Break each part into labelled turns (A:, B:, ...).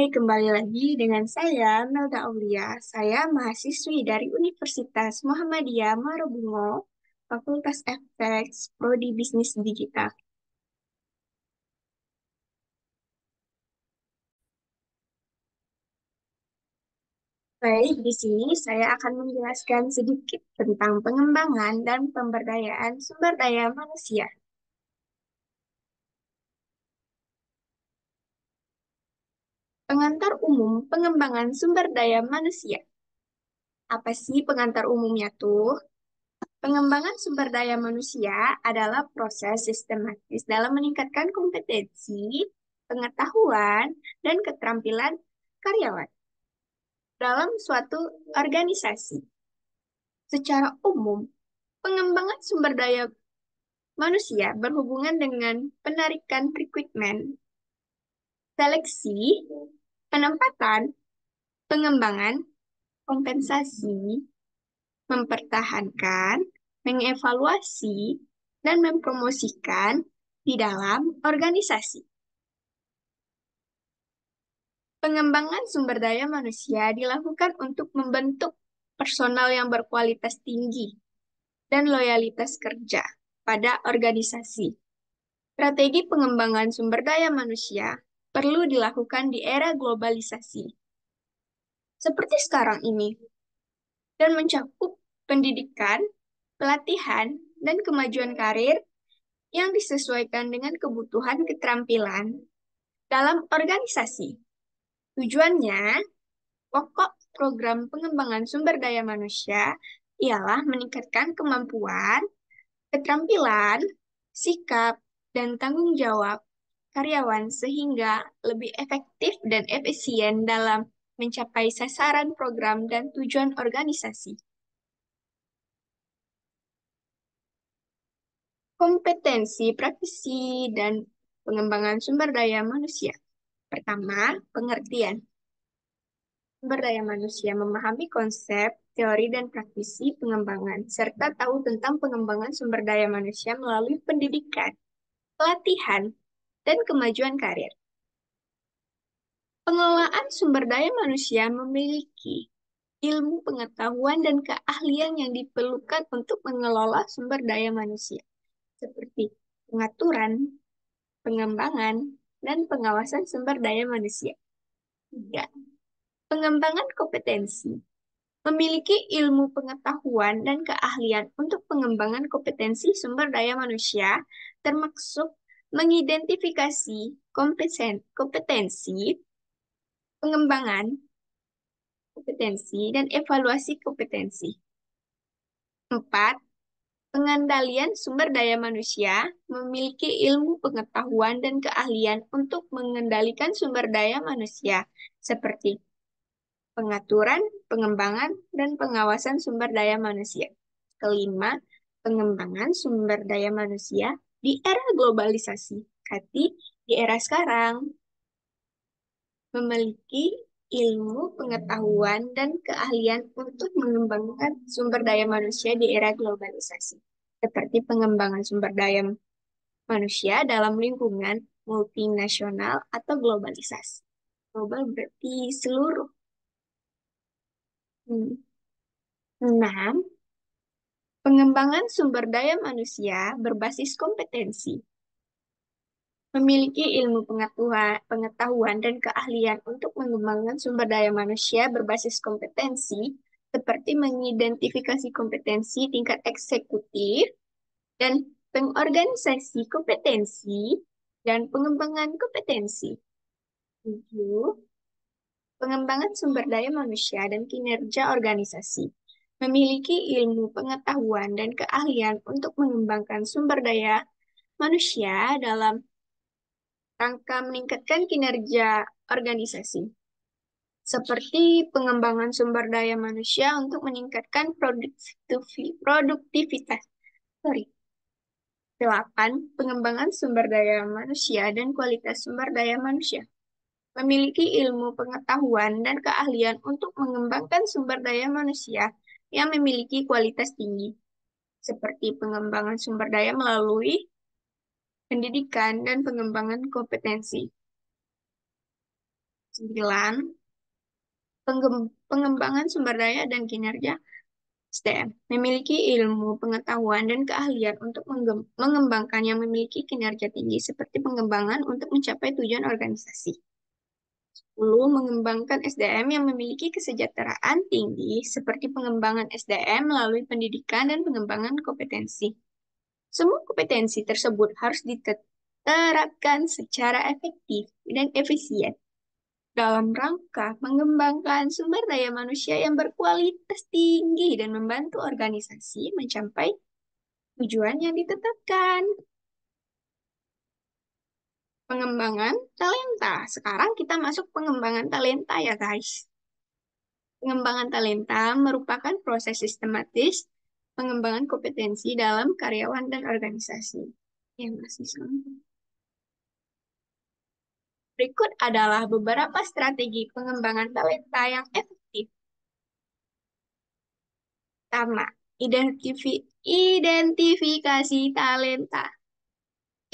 A: Kembali lagi dengan saya, Melda Aulia. Saya mahasiswi dari Universitas Muhammadiyah Marobungo, Fakultas FX, Prodi Bisnis Digital. Baik, di sini saya akan menjelaskan sedikit tentang pengembangan dan pemberdayaan sumber daya manusia. Pengantar umum pengembangan sumber daya manusia. Apa sih pengantar umumnya tuh? Pengembangan sumber daya manusia adalah proses sistematis dalam meningkatkan kompetensi, pengetahuan, dan keterampilan karyawan dalam suatu organisasi. Secara umum, pengembangan sumber daya manusia berhubungan dengan penarikan rekrutmen, seleksi, penempatan, pengembangan, kompensasi, mempertahankan, mengevaluasi, dan mempromosikan di dalam organisasi. Pengembangan sumber daya manusia dilakukan untuk membentuk personal yang berkualitas tinggi dan loyalitas kerja pada organisasi. Strategi pengembangan sumber daya manusia perlu dilakukan di era globalisasi, seperti sekarang ini, dan mencakup pendidikan, pelatihan, dan kemajuan karir yang disesuaikan dengan kebutuhan keterampilan dalam organisasi. Tujuannya, pokok program pengembangan sumber daya manusia ialah meningkatkan kemampuan, keterampilan, sikap, dan tanggung jawab karyawan sehingga lebih efektif dan efisien dalam mencapai sasaran program dan tujuan organisasi. Kompetensi praktisi dan pengembangan sumber daya manusia. Pertama, pengertian. Sumber daya manusia memahami konsep, teori, dan praktisi pengembangan, serta tahu tentang pengembangan sumber daya manusia melalui pendidikan, pelatihan, dan kemajuan karir. Pengelolaan sumber daya manusia memiliki ilmu pengetahuan dan keahlian yang diperlukan untuk mengelola sumber daya manusia, seperti pengaturan, pengembangan, dan pengawasan sumber daya manusia. 3. Pengembangan kompetensi memiliki ilmu pengetahuan dan keahlian untuk pengembangan kompetensi sumber daya manusia, termasuk mengidentifikasi kompetensi, pengembangan kompetensi, dan evaluasi kompetensi. 4. Pengendalian sumber daya manusia memiliki ilmu pengetahuan dan keahlian untuk mengendalikan sumber daya manusia, seperti pengaturan, pengembangan, dan pengawasan sumber daya manusia. Kelima, pengembangan sumber daya manusia di era globalisasi. Kati, di era sekarang, memiliki ilmu, pengetahuan, dan keahlian untuk mengembangkan sumber daya manusia di era globalisasi, seperti pengembangan sumber daya manusia dalam lingkungan multinasional atau globalisasi. Global berarti seluruh. 6. Pengembangan sumber daya manusia berbasis kompetensi. Memiliki ilmu pengetahuan dan keahlian untuk mengembangkan sumber daya manusia berbasis kompetensi, seperti mengidentifikasi kompetensi tingkat eksekutif dan pengorganisasi kompetensi dan pengembangan kompetensi. 7. Pengembangan sumber daya manusia dan kinerja organisasi memiliki ilmu pengetahuan dan keahlian untuk mengembangkan sumber daya manusia dalam rangka meningkatkan kinerja organisasi, seperti pengembangan sumber daya manusia untuk meningkatkan produktivitas. Sorry. 8. Pengembangan sumber daya manusia dan kualitas sumber daya manusia memiliki ilmu pengetahuan dan keahlian untuk mengembangkan sumber daya manusia yang memiliki kualitas tinggi, seperti pengembangan sumber daya melalui pendidikan dan pengembangan kompetensi. 9. Pengembangan sumber daya dan kinerja SDM. Memiliki ilmu, pengetahuan, dan keahlian untuk mengembangkan yang memiliki kinerja tinggi seperti pengembangan untuk mencapai tujuan organisasi. 10. Mengembangkan SDM yang memiliki kesejahteraan tinggi seperti pengembangan SDM melalui pendidikan dan pengembangan kompetensi. Semua kompetensi tersebut harus diterapkan secara efektif dan efisien dalam rangka mengembangkan sumber daya manusia yang berkualitas tinggi dan membantu organisasi mencapai tujuan yang ditetapkan. Pengembangan talenta. Sekarang kita masuk pengembangan talenta ya guys. Pengembangan talenta merupakan proses sistematis pengembangan kompetensi dalam karyawan dan organisasi. Ya, masih sama. Berikut adalah beberapa strategi pengembangan talenta yang efektif. Pertama, identifikasi talenta.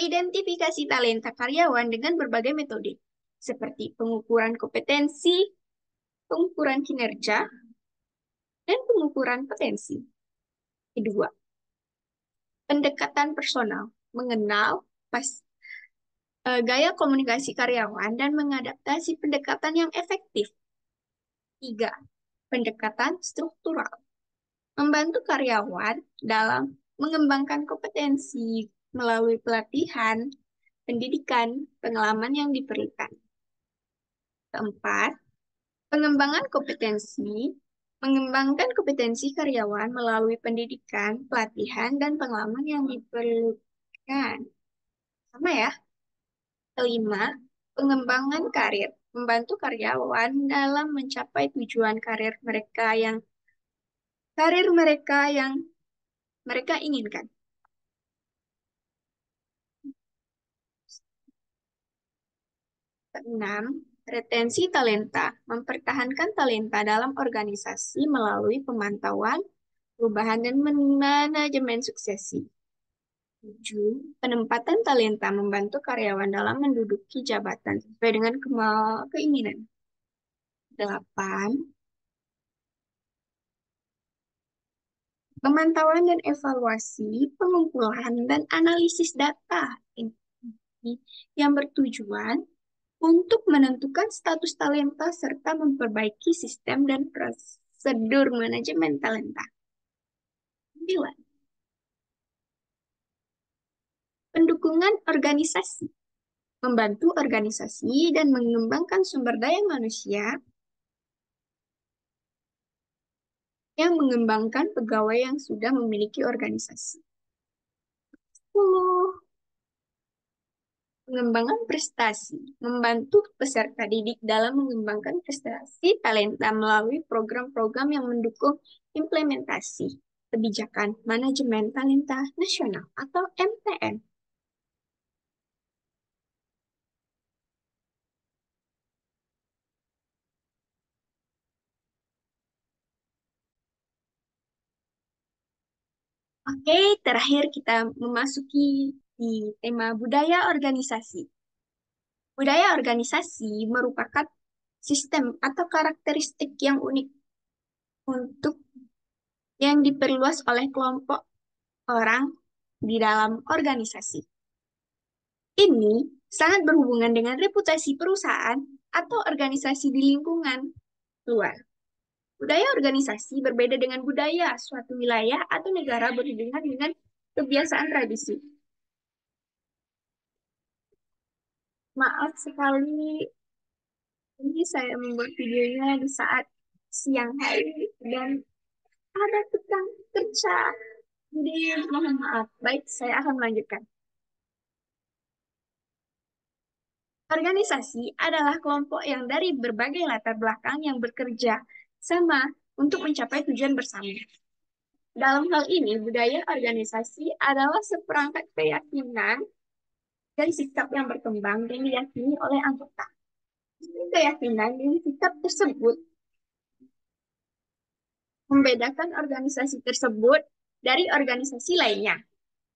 A: Identifikasi talenta karyawan dengan berbagai metode, seperti pengukuran kompetensi, pengukuran kinerja, dan pengukuran potensi. Kedua, pendekatan personal, mengenal gaya komunikasi karyawan dan mengadaptasi pendekatan yang efektif. Tiga, pendekatan struktural, membantu karyawan dalam mengembangkan kompetensi melalui pelatihan, pendidikan, pengalaman yang diperlukan. Keempat, pengembangan kompetensi, mengembangkan kompetensi karyawan melalui pendidikan, pelatihan, dan pengalaman yang diperlukan. Sama ya. Kelima, pengembangan karir, membantu karyawan dalam mencapai tujuan karir mereka yang mereka inginkan. Keenam, retensi talenta, mempertahankan talenta dalam organisasi melalui pemantauan, perubahan, dan manajemen suksesi. 7. Penempatan talenta membantu karyawan dalam menduduki jabatan sesuai dengan keinginan. 8. Pemantauan dan evaluasi, pengumpulan dan analisis data yang bertujuan untuk menentukan status talenta serta memperbaiki sistem dan prosedur manajemen talenta. 9. Pendukungan organisasi, membantu organisasi dan mengembangkan sumber daya manusia yang mengembangkan pegawai yang sudah memiliki organisasi. 10. Pengembangan prestasi, membantu peserta didik dalam mengembangkan prestasi talenta melalui program-program yang mendukung implementasi kebijakan manajemen talenta nasional atau MTN. Oke, terakhir kita memasuki di tema budaya organisasi. Budaya organisasi merupakan sistem atau karakteristik yang unik untuk yang diperluas oleh kelompok orang di dalam organisasi. Ini sangat berhubungan dengan reputasi perusahaan atau organisasi di lingkungan luar. Budaya organisasi berbeda dengan budaya suatu wilayah atau negara berhubungan dengan kebiasaan tradisi. Maaf sekali, ini saya membuat videonya di saat siang hari dan ada tukang kerja. Jadi mohon maaf. Baik, saya akan melanjutkan. Organisasi adalah kelompok yang dari berbagai latar belakang yang bekerja sama untuk mencapai tujuan bersama. Dalam hal ini, budaya organisasi adalah seperangkat keyakinan dan sikap yang berkembang dan diyakini oleh anggota. Keyakinan dan sikap tersebut membedakan organisasi tersebut dari organisasi lainnya.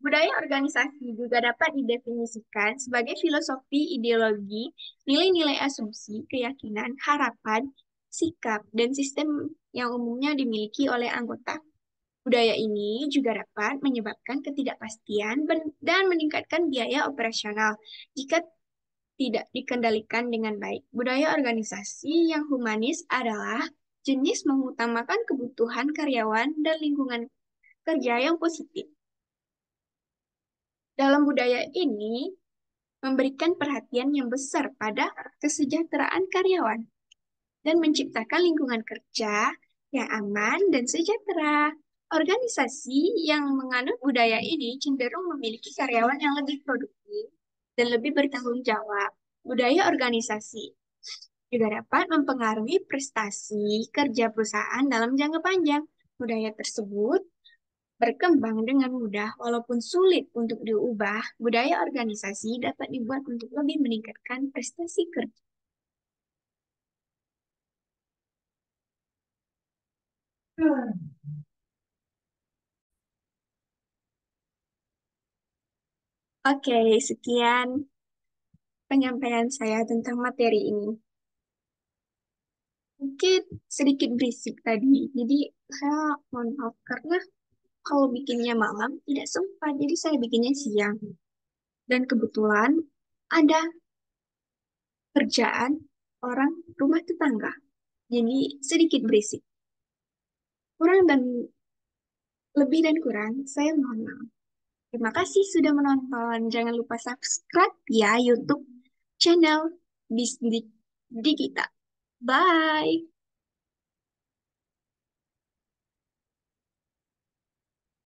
A: Budaya organisasi juga dapat didefinisikan sebagai filosofi, ideologi, nilai-nilai asumsi, keyakinan, harapan, sikap, dan sistem yang umumnya dimiliki oleh anggota. Budaya ini juga dapat menyebabkan ketidakpastian dan meningkatkan biaya operasional jika tidak dikendalikan dengan baik. Budaya organisasi yang humanis adalah jenis mengutamakan kebutuhan karyawan dan lingkungan kerja yang positif. Dalam budaya ini, memberikan perhatian yang besar pada kesejahteraan karyawan dan menciptakan lingkungan kerja yang aman dan sejahtera. Organisasi yang menganut budaya ini cenderung memiliki karyawan yang lebih produktif dan lebih bertanggung jawab. Budaya organisasi juga dapat mempengaruhi prestasi kerja perusahaan dalam jangka panjang. Budaya tersebut berkembang dengan mudah, walaupun sulit untuk diubah, budaya organisasi dapat dibuat untuk lebih meningkatkan prestasi kerja. Oke, sekian penyampaian saya tentang materi ini. Mungkin sedikit berisik tadi, jadi saya mohon maaf karena kalau bikinnya malam tidak sempat, jadi saya bikinnya siang. Dan kebetulan ada kerjaan orang rumah tetangga, jadi sedikit berisik. Kurang dan lebih dan kurang, saya mohon maaf. Terima kasih sudah menonton. Jangan lupa subscribe ya YouTube channel Bisnis Digital. Bye.